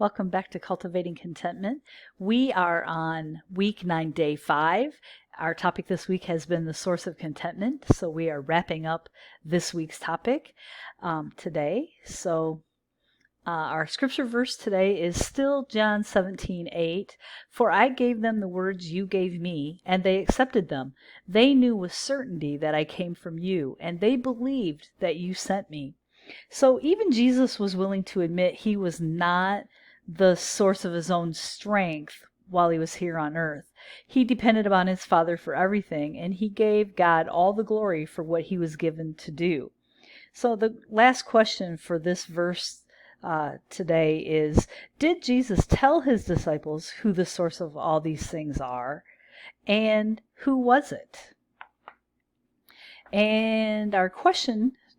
Welcome back to Cultivating Contentment. We are on week 9, day 5. Our topic this week has been the source of contentment. So we are wrapping up this week's topic today. Our scripture verse today is still John 17:8. For I gave them the words you gave me, and they accepted them. They knew with certainty that I came from you, and they believed that you sent me. So even Jesus was willing to admit he was not the source of his own strength while he was here on earth. He depended upon his Father for everything, and he gave God all the glory for what he was given to do. So the last question for this verse today is, did Jesus tell his disciples who the source of all these things are? And who was it? And our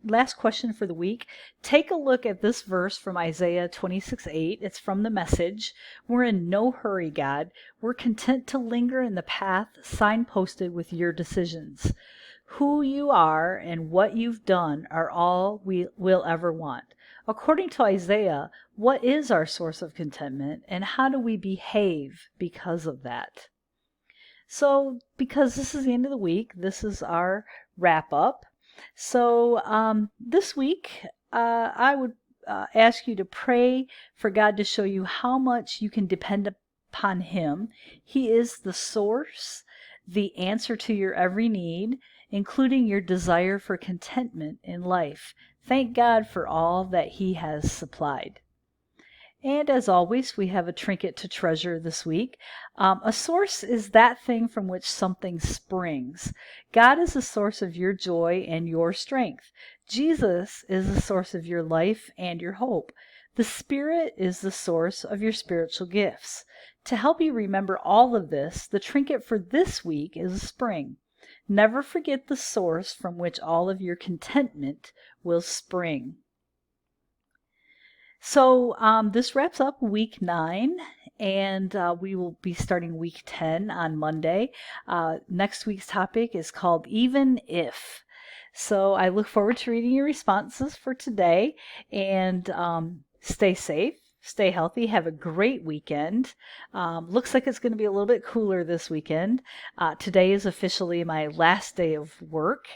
last question for the week, take a look at this verse from Isaiah 26:8. It's from the Message. We're in no hurry, God. We're content to linger in the path signposted with your decisions. Who you are and what you've done are all we will ever want. According to Isaiah, what is our source of contentment, and how do we behave because of that? So, because this is the end of the week, this is our wrap up. So this week, I would ask you to pray for God to show you how much you can depend upon Him. He is the source, the answer to your every need, including your desire for contentment in life. Thank God for all that He has supplied. And as always, we have a trinket to treasure this week. A source is that thing from which something springs. God is the source of your joy and your strength. Jesus is the source of your life and your hope. The Spirit is the source of your spiritual gifts. To help you remember all of this, the trinket for this week is a spring. Never forget the source from which all of your contentment will spring. So this wraps up week 9, and we will be starting week 10 on Monday. Next week's topic is called Even If. So I look forward to reading your responses for today, and stay safe, stay healthy, have a great weekend. Looks like it's going to be a little bit cooler this weekend. Today is officially my last day of work.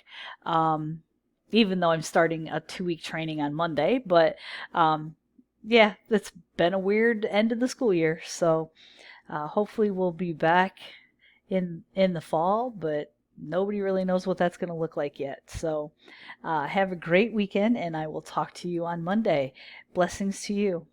Even though I'm starting a 2-week training on Monday, but yeah, it's been a weird end of the school year, so hopefully we'll be back in the fall, but nobody really knows what that's going to look like yet. So have a great weekend, and I will talk to you on Monday. Blessings to you.